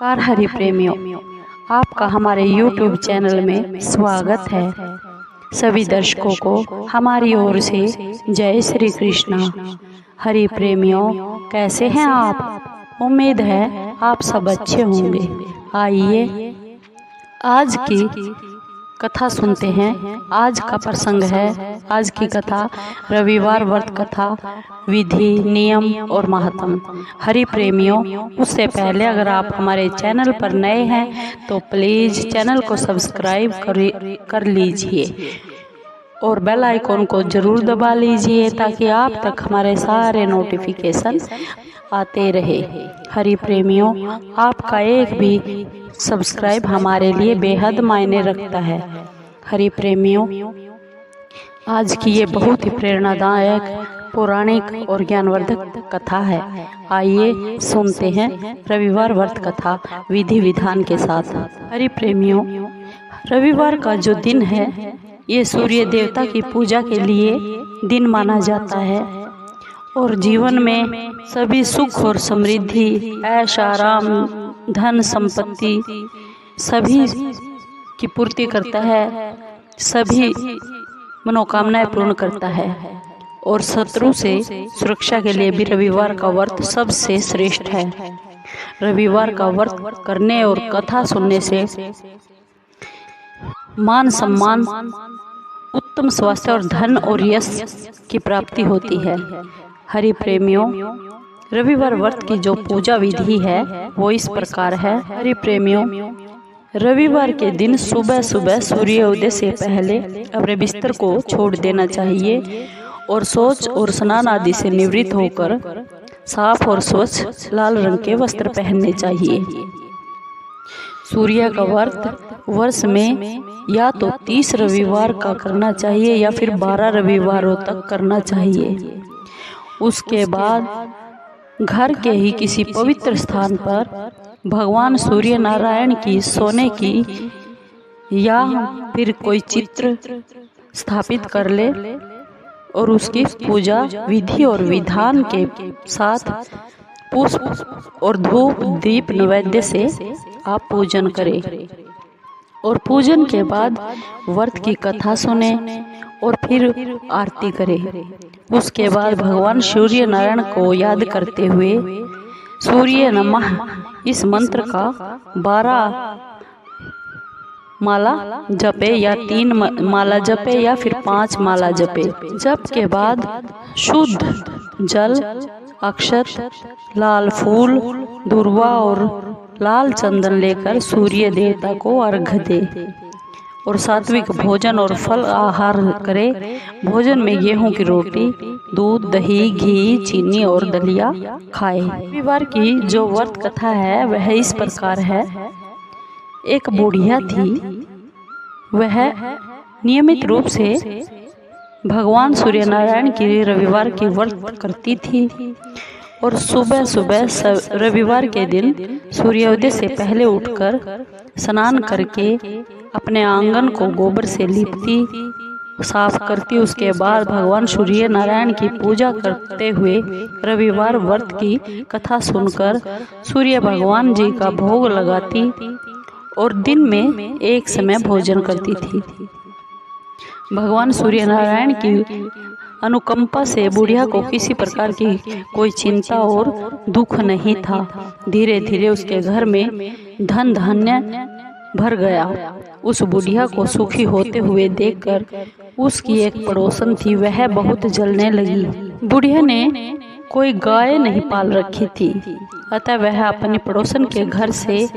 नमस्कार हरि प्रेमियों, आपका हमारे YouTube चैनल में स्वागत है। सभी दर्शकों को हमारी ओर से जय श्री कृष्णा। हरि प्रेमियों, कैसे हैं आप? उम्मीद है आप सब अच्छे होंगे। आइए आज की कथा सुनते हैं। आज का प्रसंग है, आज की कथा रविवार व्रत कथा, विधि, नियम और महात्म। हरि प्रेमियों, उससे पहले अगर आप हमारे चैनल पर नए हैं तो प्लीज चैनल को सब्सक्राइब कर लीजिए और बेल आइकॉन को जरूर दबा लीजिए ताकि आप तक हमारे सारे नोटिफिकेशन आते रहे। हरि प्रेमियों, आपका एक भी सब्सक्राइब हमारे लिए बेहद मायने रखता है। हरि प्रेमियों, आज की ये बहुत ही प्रेरणादायक, पौराणिक और ज्ञानवर्धक कथा है। आइए सुनते हैं रविवार व्रत कथा विधि विधान के साथ। हरि प्रेमियों, रविवार का जो दिन है ये सूर्य देवता की पूजा के लिए दिन माना जाता है और जीवन में सभी सुख और समृद्धि, ऐश आराम, धन संपत्ति सभी की पूर्ति करता है, सभी मनोकामनाएं पूर्ण करता है और शत्रु से सुरक्षा के लिए भी रविवार का व्रत सबसे श्रेष्ठ है। रविवार का व्रत करने और कथा सुनने से मान सम्मान, उत्तम स्वास्थ्य और धन और यश की प्राप्ति होती है। हरि प्रेमियों, रविवार व्रत की जो पूजा विधि है वो इस प्रकार है। हरि प्रेमियों, रविवार के दिन सुबह सुबह सूर्योदय से पहले अपने बिस्तर को छोड़ देना चाहिए और शौच और स्नान आदि से निवृत्त होकर साफ और स्वच्छ लाल रंग के वस्त्र पहनने चाहिए। सूर्य का व्रत वर्ष में या तो 30 रविवार का करना चाहिए या फिर 12 रविवारों तक करना चाहिए। उसके बाद घर के ही किसी पवित्र स्थान पर भगवान सूर्य नारायण की सोने की या फिर कोई चित्र स्थापित कर ले और उसकी पूजा विधि और विधान के साथ पुष्प और धूप दीप नैवेद्य से आप पूजन करें और पूजन के बाद व्रत की कथा सुने और फिर आरती करें। उसके बाद भगवान सूर्य नारायण को याद करते हुए सूर्य नमः इस मंत्र का 12 माला जपे या 3 माला जपे या फिर 5 माला जपे। जप के बाद शुद्ध जल, अक्षत, लाल फूल, दूर्वा और लाल चंदन लेकर सूर्य देवता को अर्घ्य दे और सात्विक भोजन और फल आहार करे। भोजन में गेहूं की रोटी, दूध, दही, घी, चीनी और दलिया खाए। रविवार की जो व्रत कथा है वह इस प्रकार है। एक बुढ़िया थी, वह नियमित रूप से भगवान सूर्य नारायण की रविवार की व्रत करती थी और सुबह सुबह रविवार के दिन सूर्योदय से पहले उठकर स्नान करके अपने आंगन को गोबर से लीपती, साफ करती। उसके बाद भगवान सूर्य नारायण की पूजा करते हुए रविवार व्रत की कथा सुनकर सूर्य भगवान जी का भोग लगाती और दिन में एक समय भोजन करती थी। भगवान सूर्य नारायण की अनुकंपा से बुढ़िया को किसी प्रकार की कोई चिंता और दुख नहीं था। धीरे धीरे उसके घर में धन धान्य भर गया। उस बुढ़िया को सुखी होते हुए देखकर उसकी एक पड़ोसन थी, वह बहुत जलने लगी। बुढ़िया ने कोई गाय नहीं पाल रखी थी, अतः वह अपनी पड़ोसन के घर से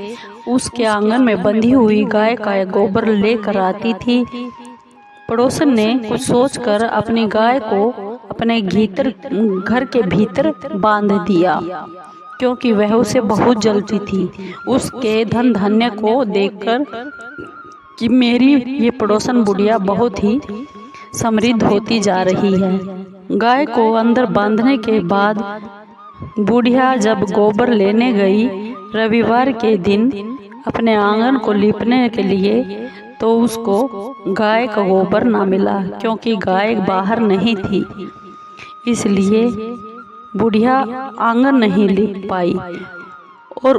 उसके आंगन में बंधी हुई गाय का गोबर लेकर आती थी। पड़ोसन ने कुछ सोचकर अपनी गाय को अपने घर के भीतर बांध दिया क्योंकि वह उसे बहुत जलती थी। उसके धन धान्य को देखकर कि मेरी ये पड़ोसन बुढ़िया बहुत ही समृद्ध होती जा रही है। गाय को अंदर बांधने के बाद बुढ़िया जब गोबर लेने गई रविवार के दिन अपने आंगन को लीपने के लिए, तो उसको गाय का गोबर ना मिला क्योंकि गाय बाहर नहीं थी, इसलिए बुढ़िया आंगन नहीं लीप पाई और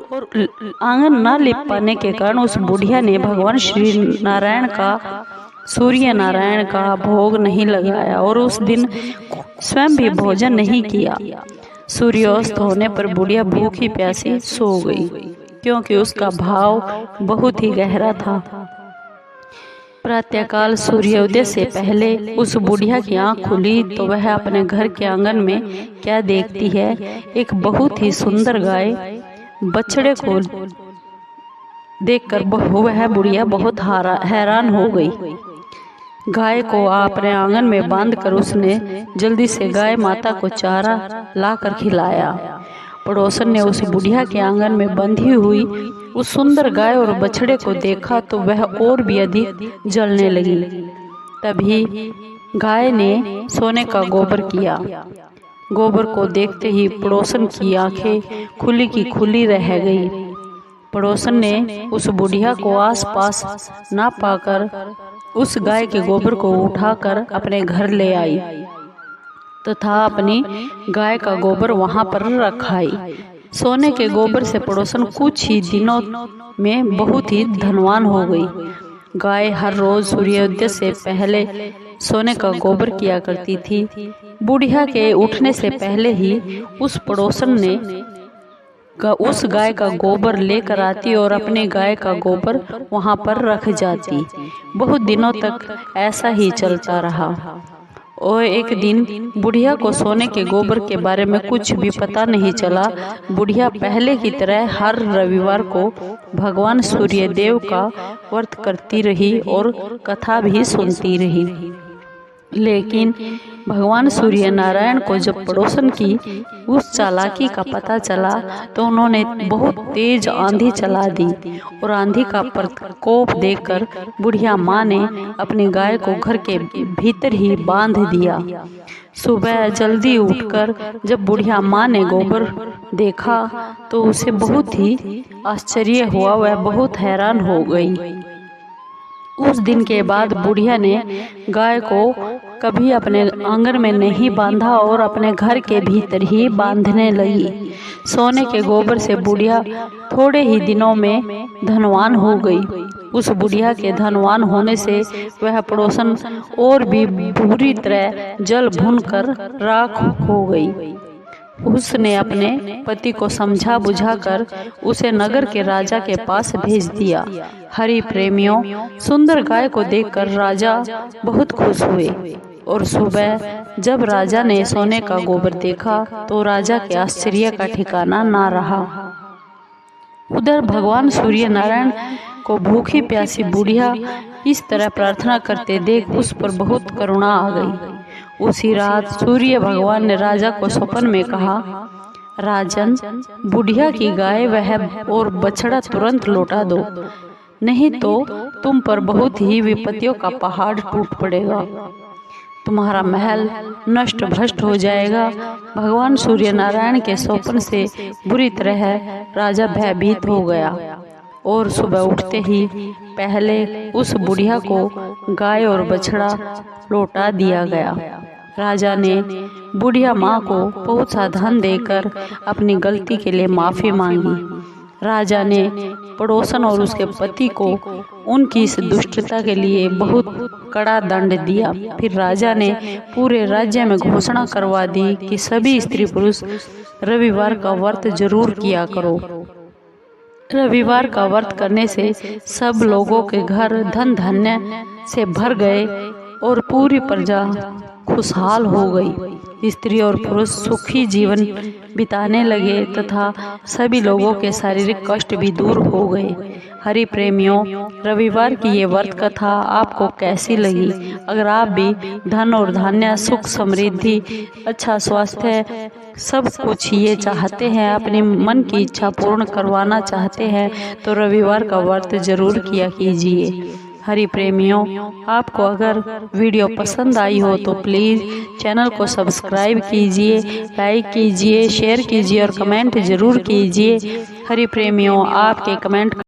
आंगन न लिप पाने के कारण उस बुढ़िया ने भगवान श्री नारायण का सूर्य नारायण का भोग नहीं लगाया और उस दिन स्वयं भी भोजन नहीं किया। सूर्यास्त होने पर बुढ़िया भूखी प्यासी सो गई, क्योंकि उसका भाव बहुत ही गहरा था। प्रातःकाल सूर्योदय से पहले उस बुढ़िया की आंख खुली तो वह अपने घर के आंगन में क्या देखती है, एक बहुत ही सुंदर गाय बछड़े को देखकर वह बुढ़िया बहुत हैरान हो गई। गाय को अपने आंगन में बांधकर उसने जल्दी से गाय माता को चारा लाकर खिलाया। पड़ोसन ने उस बुढ़िया के आंगन में बंधी हुई उस सुंदर गाय और बछड़े को देखा तो वह और भी अधिक जलने लगी। तभी गाय ने सोने का गोबर किया। गोबर को देखते ही पड़ोसन की आंखें खुली की खुली रह गई। पड़ोसन ने उस बुढ़िया को आसपास ना पाकर उस गाय के गोबर को उठाकर अपने घर ले आई तथा अपनी गाय का गोबर वहां पर रखाई। सोने के गोबर से पड़ोसन कुछ ही दिनों में बहुत ही धनवान हो गई। गाय हर रोज सूर्योदय से पहले सोने का गोबर किया करती थी। बुढ़िया के उठने से पहले ही उस पड़ोसन ने उस गाय का गोबर लेकर आती और अपने गाय का गोबर वहां पर रख जाती। बहुत दिनों तक ऐसा ही चलता रहा और एक दिन बुढ़िया को सोने के गोबर के बारे में कुछ भी पता नहीं चला। बुढ़िया पहले की तरह हर रविवार को भगवान सूर्यदेव का व्रत करती रही और कथा भी सुनती रही। लेकिन भगवान सूर्य नारायण को जब पड़ोसन की उस चालाकी का पता चला तो उन्होंने बहुत तेज आंधी चला दी और आंधी का प्रकोप देखकर बुढ़िया माँ ने अपनी गाय को घर के भीतर ही बांध दिया। सुबह जल्दी उठकर जब बुढ़िया माँ ने गोबर देखा तो उसे बहुत ही आश्चर्य हुआ, वह बहुत हैरान हो गई। उस दिन के बाद बुढ़िया ने गाय को कभी अपने आंगन में नहीं बांधा और अपने घर के भीतर ही बांधने लगी। सोने के गोबर से बुढ़िया थोड़े ही दिनों में धनवान हो गई। उस बुढ़िया के धनवान होने से वह पड़ोसन और भी बुरी तरह जल भून कर राख हो गई। उसने अपने पति को समझा बुझाकर उसे नगर के राजा के पास भेज दिया। हरि प्रेमियों, सुंदर गाय को देखकर राजा बहुत खुश हुए और सुबह जब राजा ने सोने का गोबर देखा तो राजा के आश्चर्य का ठिकाना ना रहा। उधर भगवान सूर्य नारायण को भूखी प्यासी बुढ़िया इस तरह प्रार्थना करते देख उस पर बहुत करुणा आ गई। उसी रात सूर्य भगवान ने राजा को स्वप्न में कहा, राजन, बुढ़िया की गाय वह और बछड़ा तुरंत लौटा दो, नहीं तो तुम पर बहुत ही विपत्तियों का पहाड़ टूट पड़ेगा, तुम्हारा महल नष्ट भ्रष्ट हो जाएगा। भगवान सूर्य नारायण के स्वप्न से बुरी तरह राजा भयभीत हो गया और सुबह उठते ही पहले उस बुढ़िया को गाय और बछड़ा लौटा दिया गया। राजा ने बुढ़िया माँ को बहुत सा धन देकर अपनी गलती के लिए माफी मांगी। राजा ने पड़ोसन और उसके पति को उनकी इस दुष्टता के लिए बहुत कड़ा दंड दिया। फिर राजा ने पूरे राज्य में घोषणा करवा दी कि सभी स्त्री पुरुष रविवार का व्रत जरूर किया करो। रविवार का व्रत करने से सब लोगों के घर धन धान्य से भर गए और पूरी प्रजा खुशहाल हो गई। स्त्री और पुरुष सुखी जीवन बिताने लगे तथा सभी लोगों के शारीरिक कष्ट भी दूर हो गए। हरि प्रेमियों, रविवार की ये व्रत कथा आपको कैसी लगी? अगर आप भी धन और धान्य, सुख समृद्धि, अच्छा स्वास्थ्य सब कुछ ये चाहते हैं, अपने मन की इच्छा पूर्ण करवाना चाहते हैं तो रविवार का व्रत जरूर किया कीजिए। हरि प्रेमियों, आपको अगर वीडियो पसंद आई हो तो प्लीज़ चैनल को सब्सक्राइब कीजिए, लाइक कीजिए, शेयर कीजिए और कमेंट ज़रूर कीजिए। हरि प्रेमियों, आपके कमेंट